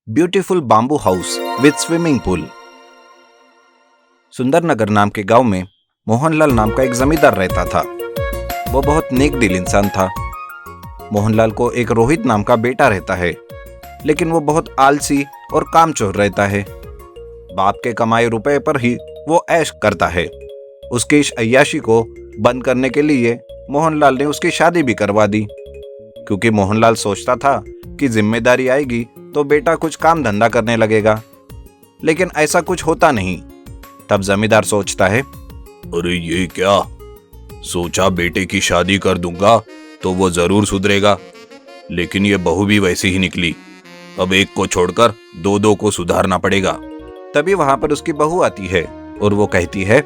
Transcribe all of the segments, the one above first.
Beautiful bamboo house with swimming pool. Sundarnagar नाम के गांव में मोहनलाल नाम का एक जमींदार रहता था। वो बहुत नेक दिल इंसान था। मोहनलाल को एक रोहित नाम का बेटा रहता है, लेकिन वो बहुत आलसी और कामचोर रहता है। बाप के कमाए रुपए पर ही वो ऐश करता है। उसकी इस अय्याशी को बंद करने के लिए मोहनलाल ने उसकी शादी भी करवा दी, क्योंकि मोहनलाल सोचता था कि जिम्मेदारी आएगी तो बेटा कुछ काम धंधा करने लगेगा। लेकिन ऐसा कुछ होता नहीं। तब जमींदार सोचता है, अरे ये क्या, सोचा बेटे की शादी कर दूंगा तो वो जरूर सुधरेगा, लेकिन ये बहू भी वैसी ही निकली। अब एक को छोड़कर दो दो को सुधारना पड़ेगा। तभी वहां पर उसकी बहू आती है और वो कहती है,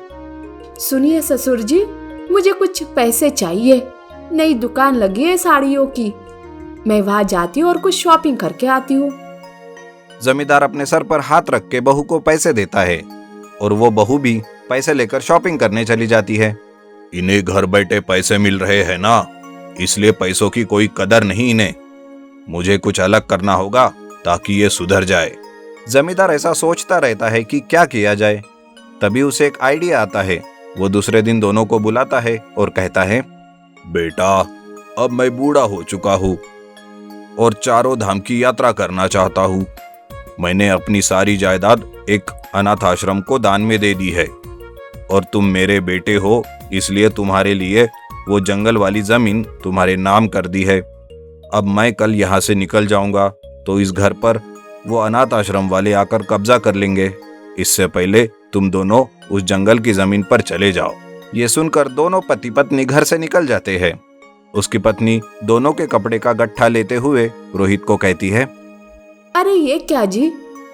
सुनिए ससुर जी, मुझे कुछ पैसे चाहिए। नई दुकान लगी है साड़ियों की, मैं वहां जाती हूँ और कुछ शॉपिंग करके आती हूँ। जमींदार अपने सर पर हाथ रख के बहू को पैसे देता है और वो बहू भी पैसे लेकर शॉपिंग करने चली जाती है। इन्हें घर बैठे पैसे मिल रहे हैं ना, इसलिए पैसों की कोई कदर नहीं इन्हें। मुझे कुछ अलग करना होगा ताकि ये सुधर जाए। जमींदार ऐसा सोचता रहता है कि क्या किया जाए। तभी उसे एक आइडिया आता है। वो दूसरे दिन दोनों को बुलाता है और कहता है, बेटा, अब मैं बूढ़ा हो चुका हूँ और चारों धाम की यात्रा करना चाहता हूँ। मैंने अपनी सारी जायदाद एक अनाथ आश्रम को दान में दे दी है, और तुम मेरे बेटे हो, इसलिए तुम्हारे लिए वो जंगल वाली जमीन तुम्हारे नाम कर दी है। अब मैं कल यहाँ से निकल जाऊंगा तो इस घर पर वो अनाथ आश्रम वाले आकर कब्जा कर लेंगे। इससे पहले तुम दोनों उस जंगल की जमीन पर चले जाओ। ये सुनकर दोनों पति पत्नी घर से निकल जाते हैं। उसकी पत्नी दोनों के कपड़े का गट्ठा लेते हुए रोहित को कहती है, अरे ये क्या जी,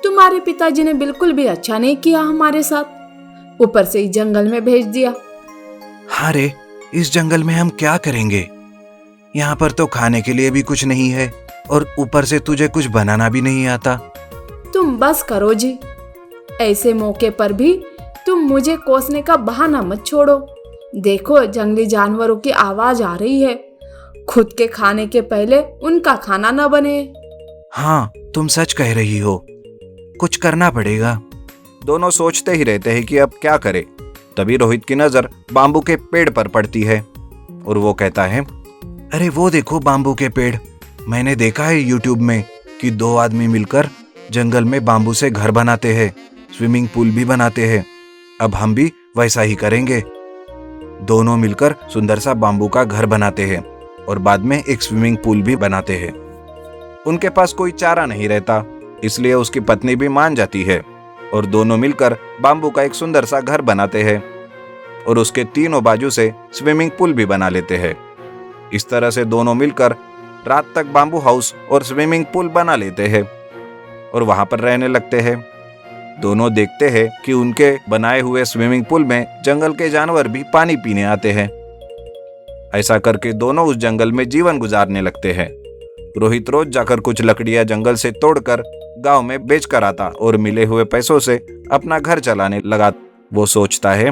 तुम्हारे पिताजी ने बिल्कुल भी अच्छा नहीं किया हमारे साथ, ऊपर से इस जंगल में भेज दिया। अरे इस जंगल में हम क्या करेंगे? यहाँ पर तो खाने के लिए भी कुछ नहीं है और ऊपर से तुझे कुछ बनाना भी नहीं आता। तुम बस करो जी, ऐसे मौके पर भी तुम मुझे कोसने का बहाना मत छोड़ो। देखो, जंगली जानवरों की आवाज आ रही है। खुद के खाने के पहले उनका खाना न बने। हाँ, तुम सच कह रही हो, कुछ करना पड़ेगा। दोनों सोचते ही रहते हैं कि अब क्या करें। तभी रोहित की नजर बाम्बू के पेड़ पर पड़ती है और वो कहता है, अरे वो देखो बाम्बू के पेड़। मैंने देखा है यूट्यूब में कि दो आदमी मिलकर जंगल में बाम्बू से घर बनाते हैं, स्विमिंग पूल भी बनाते हैं। अब हम भी वैसा ही करेंगे। दोनों मिलकर सुंदर सा बाम्बू का घर बनाते हैं और बाद में एक स्विमिंग पूल भी बनाते हैं। उनके पास कोई चारा नहीं रहता, इसलिए उसकी पत्नी भी मान जाती है और दोनों मिलकर बाम्बू का एक सुंदर सा घर बनाते हैं और उसके तीनों बाजू से स्विमिंग पूल भी बना लेते हैं। इस तरह से दोनों मिलकर रात तक बाम्बू हाउस और स्विमिंग पूल बना लेते हैं और वहां पर रहने लगते हैं। दोनों देखते हैं कि उनके बनाए हुए स्विमिंग पूल में जंगल के जानवर भी पानी पीने आते हैं। ऐसा करके दोनों उस जंगल में जीवन गुजारने लगते हैं। रोहित रोज जाकर कुछ लकड़ियां जंगल से तोड़कर गांव में बेच कर आता और मिले हुए पैसों से अपना घर चलाने लगा। वो सोचता है,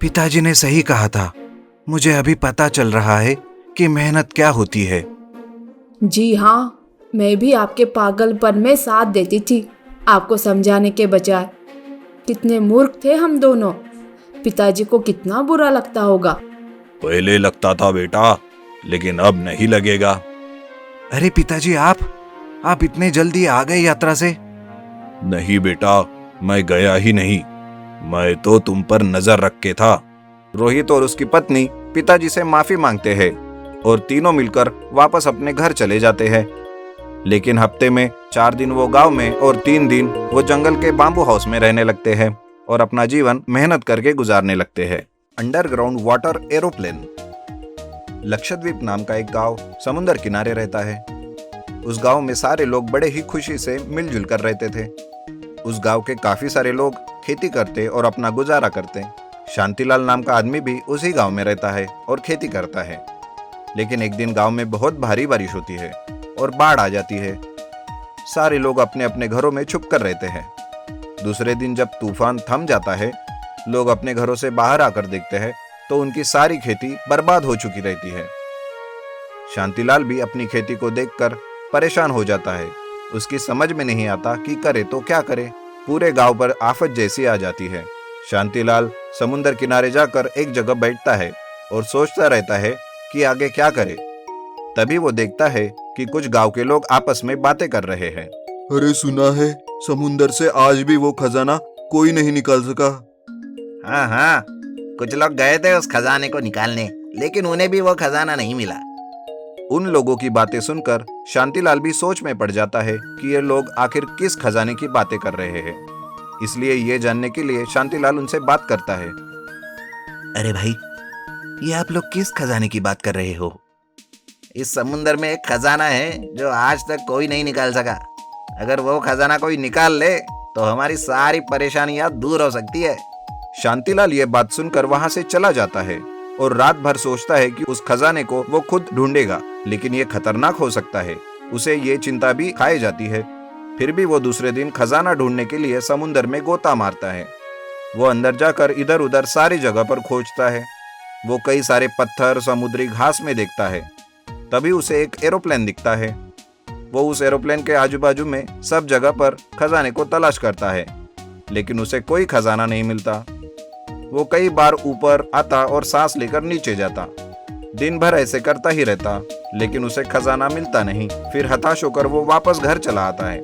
पिताजी ने सही कहा था, मुझे अभी पता चल रहा है कि मेहनत क्या होती है। जी हाँ, मैं भी आपके पागलपन में साथ देती थी, आपको समझाने के बजाय। कितने मूर्ख थे हम दोनों। पिताजी को कितना बुरा लगता होगा। पहले लगता था बेटा, लेकिन अब नहीं लगेगा। अरे पिताजी, आप इतने जल्दी आ गए यात्रा से? नहीं बेटा, मैं गया ही नहीं, मैं तो तुम पर नजर रख के था। रोहित और उसकी पत्नी पिताजी से माफी मांगते हैं और तीनों मिलकर वापस अपने घर चले जाते हैं। लेकिन हफ्ते में 4 दिन वो गांव में और 3 दिन वो जंगल के बाम्बू हाउस में रहने लगते हैं और अपना जीवन मेहनत करके गुजारने लगते हैं। Underground water aeroplane. लक्षद्वीप नाम का एक गांव समुद्र किनारे रहता है। उस गांव में सारे लोग बड़े ही खुशी से मिलजुल कर रहते थे। उस गांव के काफी सारे लोग खेती करते और अपना गुजारा करते। शांतिलाल नाम का आदमी भी उसी गांव में रहता है और खेती करता है। लेकिन एक दिन गांव में बहुत भारी बारिश होती है और बाढ़ आ जाती है। सारे लोग अपने अपने घरों में छुप कर रहते हैं। दूसरे दिन जब तूफान थम जाता है, लोग अपने घरों से बाहर आकर देखते हैं तो उनकी सारी खेती बर्बाद हो चुकी रहती है। शांतिलाल भी अपनी खेती को देखकर परेशान हो जाता है उसकी समझ में नहीं आता कि करे तो क्या करे। पूरे गांव पर आफत जैसी आ जाती है। शांतिलाल समुद्र किनारे जाकर एक जगह बैठता है और सोचता रहता है कि आगे क्या करे। तभी वो देखता है कि कुछ गांव के लोग आपस में बातें कर रहे हैं। अरे सुना है, समुंदर से आज भी वो खजाना कोई नहीं निकाल सका। हाँ हाँ, कुछ लोग गए थे उस खजाने को निकालने, लेकिन उन्हें भी वो खजाना नहीं मिला। उन लोगों की बातें सुनकर शांतिलाल भी सोच में पड़ जाता है कि ये लोग आखिर किस खजाने की बातें कर रहे हैं। इसलिए ये जानने के लिए शांतिलाल उनसे बात करता है। अरे भाई, ये आप लोग किस खजाने की बात कर रहे हो? इस समुंदर में एक खजाना है जो आज तक कोई नहीं निकाल सका। अगर वो खजाना कोई निकाल ले तो हमारी सारी परेशानियां दूर हो सकती है। शांतिलाल ये बात सुनकर वहां से चला जाता है और रात भर सोचता है कि उस खजाने को वो खुद ढूंढेगा, लेकिन ये खतरनाक हो सकता है। उसे ये चिंता भी खाई जाती है। फिर भी वो दूसरे दिन खजाना ढूंढने के लिए समुद्र में गोता मारता है। वो अंदर जाकर इधर उधर सारी जगह पर खोजता है। वो कई सारे पत्थर, समुद्री घास में देखता है। तभी उसे एक एरोप्लेन दिखता है। वो उस एरोप्लेन के आजू बाजू में सब जगह पर खजाने को तलाश करता है, लेकिन उसे कोई खजाना नहीं मिलता। वो कई बार ऊपर आता और सांस लेकर नीचे जाता। दिन भर ऐसे करता ही रहता, लेकिन उसे खजाना मिलता नहीं। फिर हताश होकर वो वापस घर चला आता है।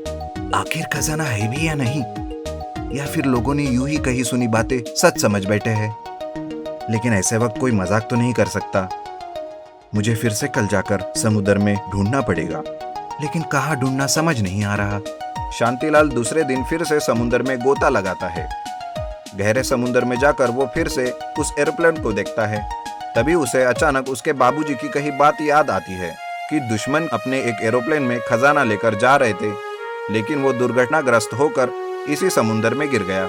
आखिर खजाना है भी या नहीं, या फिर लोगों ने यूं ही कही सुनी बातें सच समझ बैठे हैं। लेकिन ऐसे वक्त कोई मजाक तो नहीं कर सकता। मुझे फिर से कल जाकर समुद्र में ढूंढना पड़ेगा, लेकिन कहाँ ढूंढना समझ नहीं आ रहा। शांतिलाल दूसरे दिन फिर से समुद्र में गोता लगाता है। गहरे समुद्र में जाकर वो फिर से उस एरोप्लेन को देखता है। तभी उसे अचानक उसके बाबूजी की कही बात याद आती है कि दुश्मन अपने एक एरोप्लेन में खजाना लेकर जा रहे थे, लेकिन वो दुर्घटनाग्रस्त होकर इसी समुद्र में गिर गया।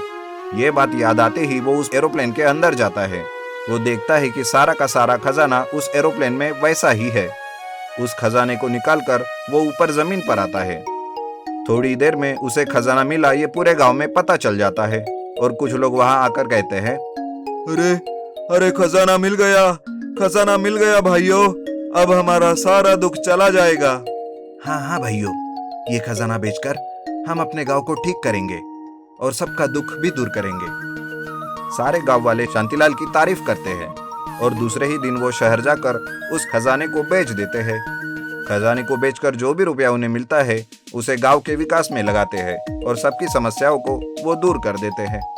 ये बात याद आते ही वो उस एरोप्लेन के अंदर जाता है। वो देखता है कि सारा का सारा खजाना उस एरोप्लेन में वैसा ही है। उस खजाने को निकालकर वो ऊपर जमीन पर आता है। थोड़ी देर में उसे खजाना मिला ये पूरे गांव में पता चल जाता है और कुछ लोग वहां आकर कहते हैं, अरे अरे खजाना मिल गया, खजाना मिल गया भाइयों, अब हमारा सारा दुख चला जाएगा। हाँ हाँ भाइयों, ये खजाना बेचकर हम अपने गांव को ठीक करेंगे और सबका दुख भी दूर करेंगे। सारे गांव वाले शांतिलाल की तारीफ करते हैं और दूसरे ही दिन वो शहर जाकर उस खजाने को बेच देते हैं। खजाने को बेचकर जो भी रुपया उन्हें मिलता है उसे गांव के विकास में लगाते हैं और सबकी समस्याओं को वो दूर कर देते हैं।